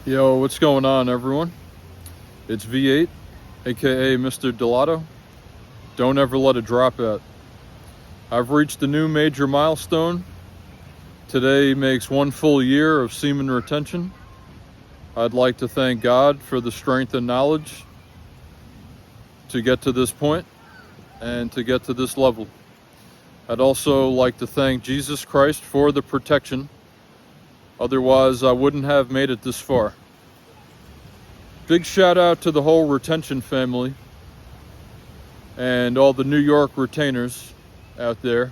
Yo, what's going on, everyone? It's V8, aka Mr. Delato. Don't ever let it drop out. I've reached a new major milestone. Today makes 1 full year of semen retention. I'd like to thank God for the strength and knowledge to get to this point and to get to this level. I'd also like to thank Jesus Christ for the protection. Otherwise, I wouldn't have made it this far. Big shout out to the whole retention family and all the New York retainers out there.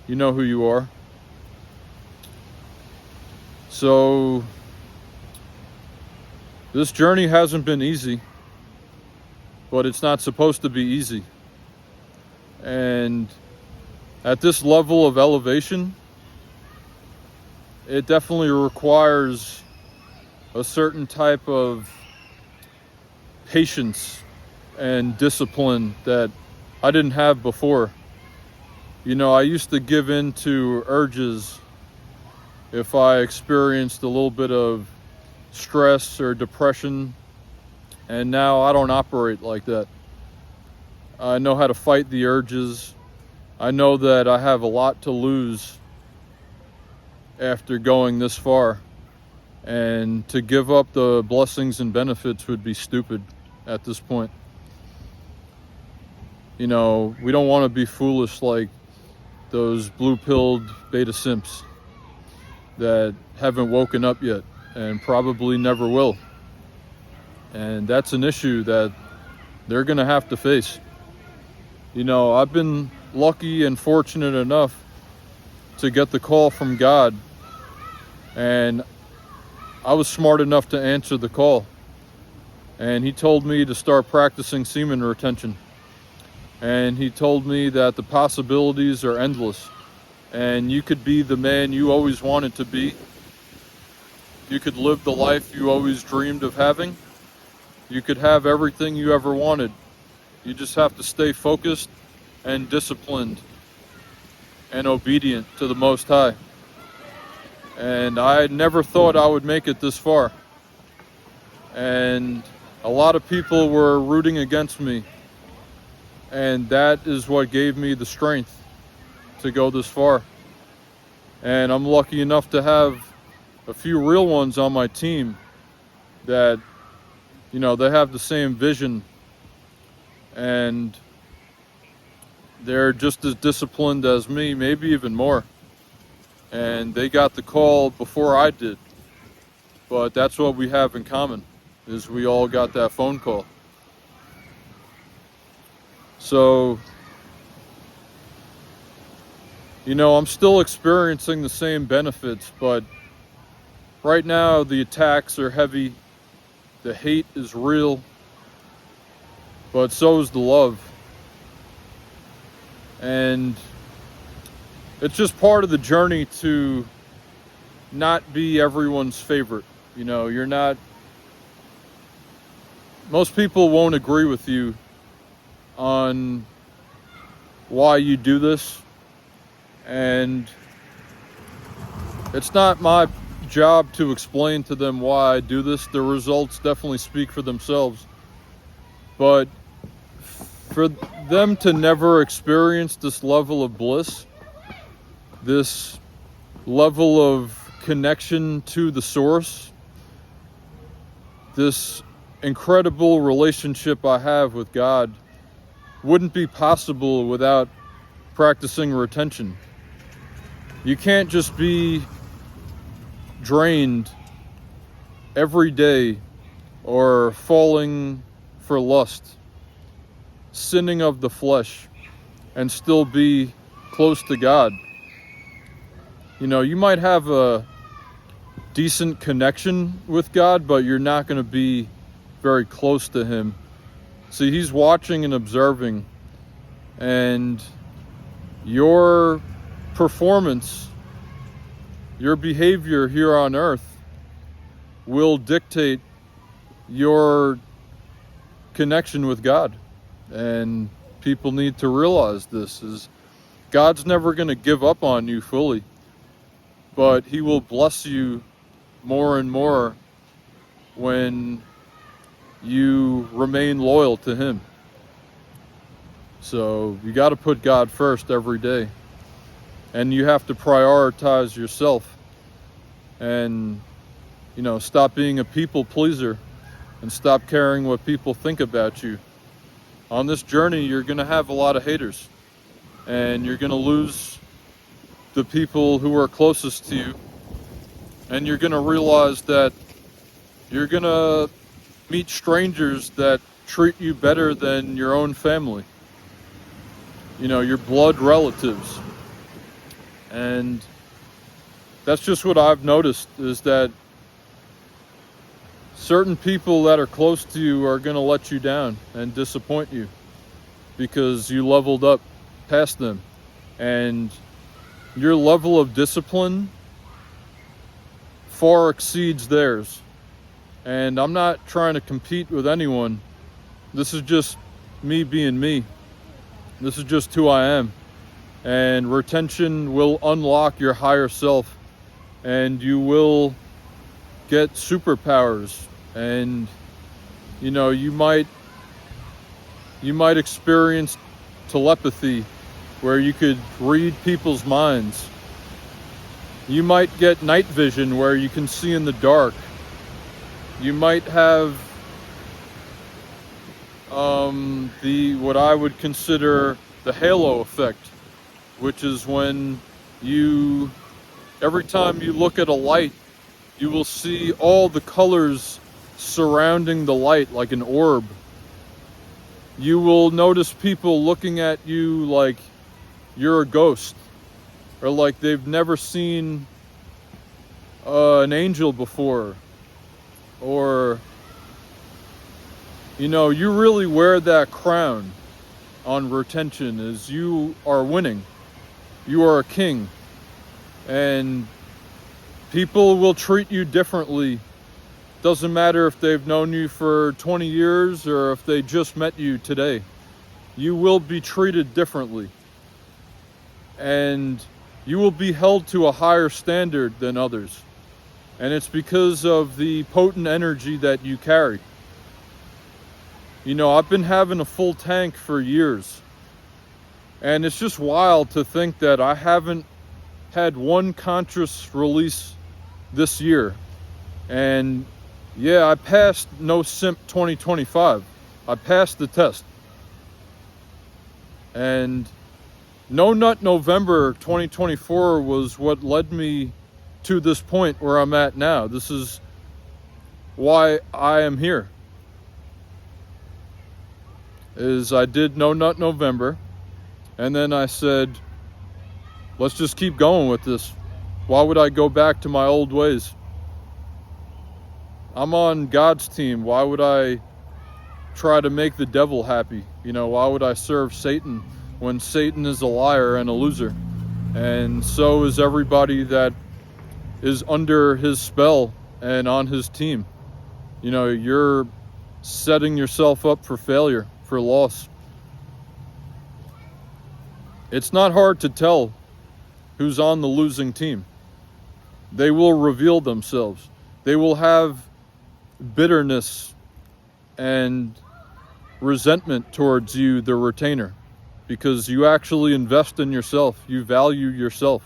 You know who you are. So, this journey hasn't been easy, but it's not supposed to be easy. And at this level of elevation, it definitely requires a certain type of patience and discipline that I didn't have before. You know, I used to give in to urges if I experienced a little bit of stress or depression, and now I don't operate like that. I know how to fight the urges. I know that I have a lot to lose after going this far, and to give up the blessings and benefits would be stupid at this point. You know, we don't want to be foolish like those blue-pilled beta simps that haven't woken up yet and probably never will. And that's an issue that they're going to have to face. You know, I've been lucky and fortunate enough to get the call from God, and I was smart enough to answer the call. And he told me to start practicing semen retention. And he told me that the possibilities are endless. And you could be the man you always wanted to be. You could live the life you always dreamed of having. You could have everything you ever wanted. You just have to stay focused and disciplined and obedient to the Most High. And I never thought I would make it this far. And a lot of people were rooting against me. And that is what gave me the strength to go this far. And I'm lucky enough to have a few real ones on my team that, you know, they have the same vision. And they're just as disciplined as me, maybe even more. And they got the call before I did. But that's what we have in common, is we all got that phone call. So, you know, I'm still experiencing the same benefits, but right now the attacks are heavy, the hate is real, but so is the love. And it's just part of the journey to not be everyone's favorite. You know, you're not, most people won't agree with you on why you do this. And it's not my job to explain to them why I do this. The results definitely speak for themselves. But for them to never experience this level of bliss, this level of connection to the source, this incredible relationship I have with God, wouldn't be possible without practicing retention. You can't just be drained every day or falling for lust, sinning of the flesh, and still be close to God. You know, you might have a decent connection with God, but you're not going to be very close to Him. See, He's watching and observing, and your performance, your behavior here on earth will dictate your connection with God. And people need to realize this, is God's never going to give up on you fully, but He will bless you more and more when you remain loyal to him. So you got to put God first every day, and you have to prioritize yourself, and stop being a people pleaser and stop caring what people think about you. On this journey, you're going to have a lot of haters, and you're going to lose the people who are closest to you, and you're going to realize that you're going to meet strangers that treat you better than your own family, your blood relatives. And that's just what I've noticed, is that certain people that are close to you are going to let you down and disappoint you because you leveled up past them, and your level of discipline far exceeds theirs. And I'm not trying to compete with anyone. This is just me being me. This is just who I am. And retention will unlock your higher self, and you will get superpowers. And you might experience telepathy, where you could read people's minds. You might get night vision, where you can see in the dark. You might have what I would consider the halo effect, which is when every time you look at a light, you will see all the colors surrounding the light like an orb. You will notice people looking at you like you're a ghost, or like they've never seen an angel before. Or you really wear that crown on retention, as you are winning. You are a king, and people will treat you differently. Doesn't matter if they've known you for 20 years or if they just met you today. You will be treated differently, and you will be held to a higher standard than others. And it's because of the potent energy that you carry. I've been having a full tank for years, and it's just wild to think that I haven't had one conscious release this year. And yeah, I passed No Simp 2025. I passed the test. And No Nut November 2024 was what led me to this point where I'm at now. This is why I am here. Is I did No Nut November, and then I said, let's just keep going with this. Why would I go back to my old ways? I'm on God's team. Why would I try to make the devil happy? Why would I serve Satan when Satan is a liar and a loser? And so is everybody that is under his spell and on his team. You're setting yourself up for failure, for loss. It's not hard to tell who's on the losing team. They will reveal themselves. They will have bitterness and resentment towards you, the retainer, because you actually invest in yourself. You value yourself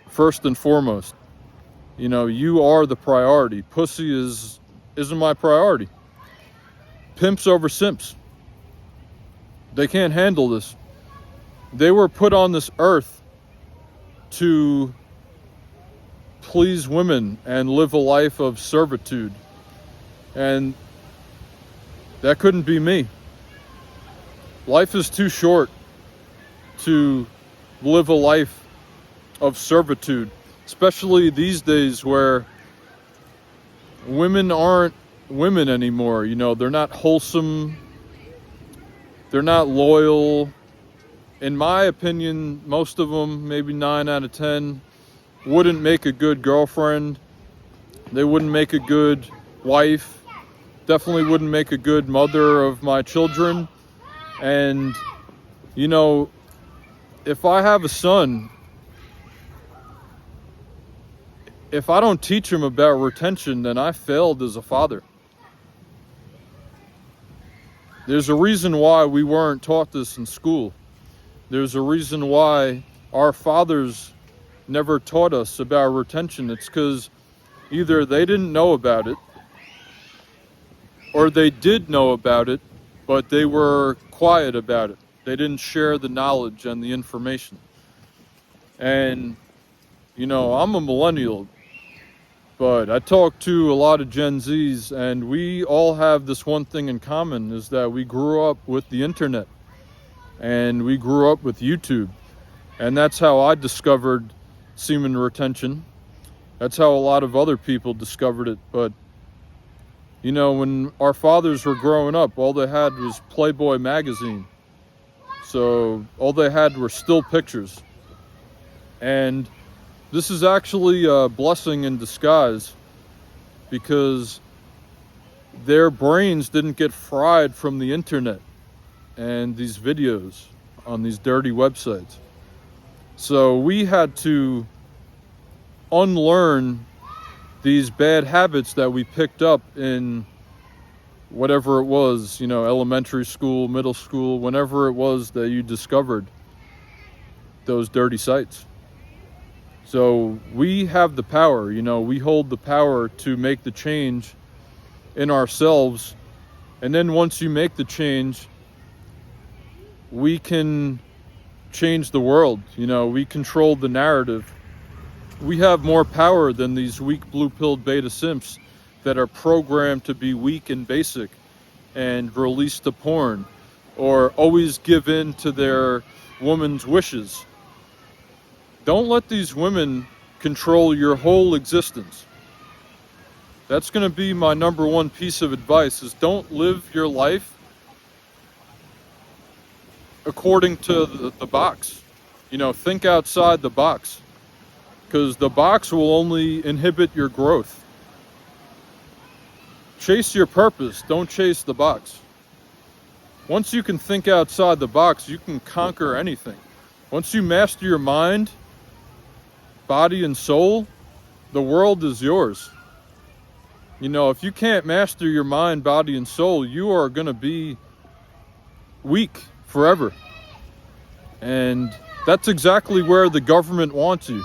first and foremost. You are the priority. Pussy isn't my priority. Pimps over simps. They can't handle this. They were put on this earth to please women and live a life of servitude. And that couldn't be me. Life is too short to live a life of servitude, especially these days where women aren't women anymore. They're not wholesome. They're not loyal. In my opinion, most of them, maybe 9 out of 10, wouldn't make a good girlfriend. They wouldn't make a good wife. Definitely wouldn't make a good mother of my children. And, if I have a son, if I don't teach them about retention, then I failed as a father. There's a reason why we weren't taught this in school. There's a reason why our fathers never taught us about retention. It's because either they didn't know about it, or they did know about it, but they were quiet about it. They didn't share the knowledge and the information. And, you know, I'm a millennial, but I talk to a lot of Gen Zs, and we all have this one thing in common, is that we grew up with the internet, and we grew up with YouTube. And that's how I discovered semen retention. That's how a lot of other people discovered it. But, you know, when our fathers were growing up, all they had was Playboy magazine. So all they had were still pictures. And this is actually a blessing in disguise, because their brains didn't get fried from the internet and these videos on these dirty websites. So we had to unlearn these bad habits that we picked up in whatever it was, you know, elementary school, middle school, whenever it was that you discovered those dirty sites. So we have the power, you know, we hold the power to make the change in ourselves. And then once you make the change, we can change the world. You know, we control the narrative. We have more power than these weak blue-pilled beta simps that are programmed to be weak and basic and release to porn, or always give in to their woman's wishes. Don't let these women control your whole existence. That's going to be my number one piece of advice, is don't live your life according to the box. You know, think outside the box, because the box will only inhibit your growth. Chase your purpose, don't chase the box. Once you can think outside the box, you can conquer anything. Once you master your mind, body, and soul, the world is yours. You know, if you can't master your mind, body, and soul, you are going to be weak forever. And that's exactly where the government wants you.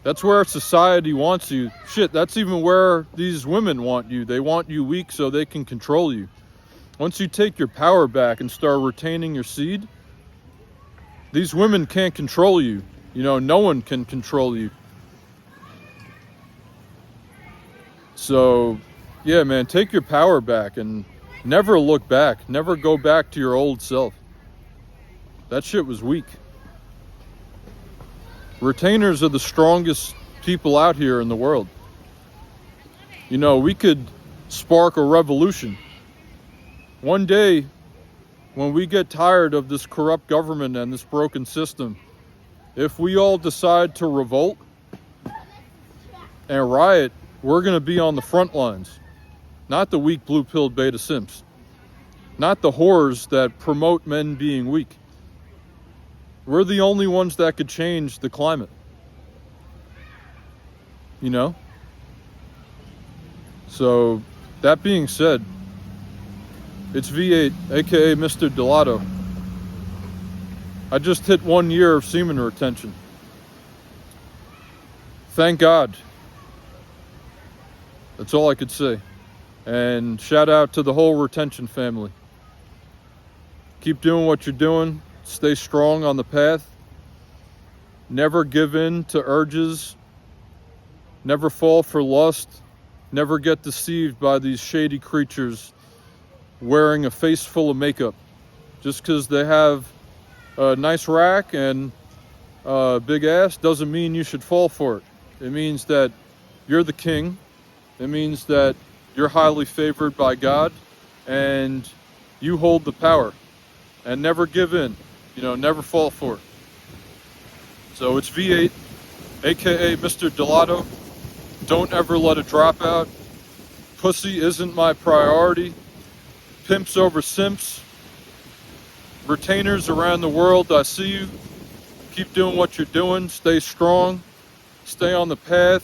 That's where society wants you. Shit, that's even where these women want you. They want you weak so they can control you. Once you take your power back and start retaining your seed, these women can't control you. You know, no one can control you. So, yeah, man, take your power back and never look back. Never go back to your old self. That shit was weak. Retainers are the strongest people out here in the world. You know, we could spark a revolution. One day, when we get tired of this corrupt government and this broken system, if we all decide to revolt and riot, we're going to be on the front lines. Not the weak blue-pilled beta simps. Not the whores that promote men being weak. We're the only ones that could change the climate. You know? So, that being said, it's V8, aka Mr. Delato. I just hit 1 year of semen retention. Thank God. That's all I could say. And shout out to the whole retention family. Keep doing what you're doing. Stay strong on the path. Never give in to urges. Never fall for lust. Never get deceived by these shady creatures wearing a face full of makeup. Just because they have a nice rack and a big ass doesn't mean you should fall for it. It means that you're the king. It means that you're highly favored by God and you hold the power. And never give in. You know, never fall for it. So it's V8, aka Mr. Delato. Don't ever let it drop out. Pussy isn't my priority. Pimps over simps. Retainers around the world, I see you. Keep doing what you're doing. Stay strong. Stay on the path.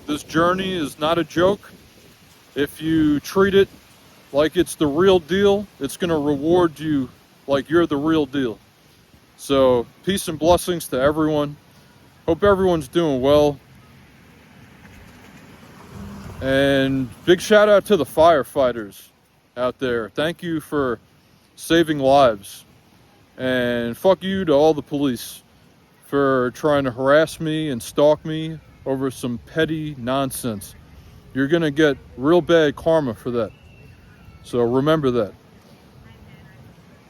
This journey is not a joke. If you treat it like it's the real deal, it's going to reward you like you're the real deal. So peace and blessings to everyone. Hope everyone's doing well. And big shout out to the firefighters out there. Thank you for saving lives. And fuck you to all the police for trying to harass me and stalk me over some petty nonsense. You're gonna get real bad karma for that. So remember that.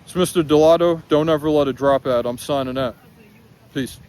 It's Mr. Delato. Don't ever let it drop out. I'm signing out. Peace.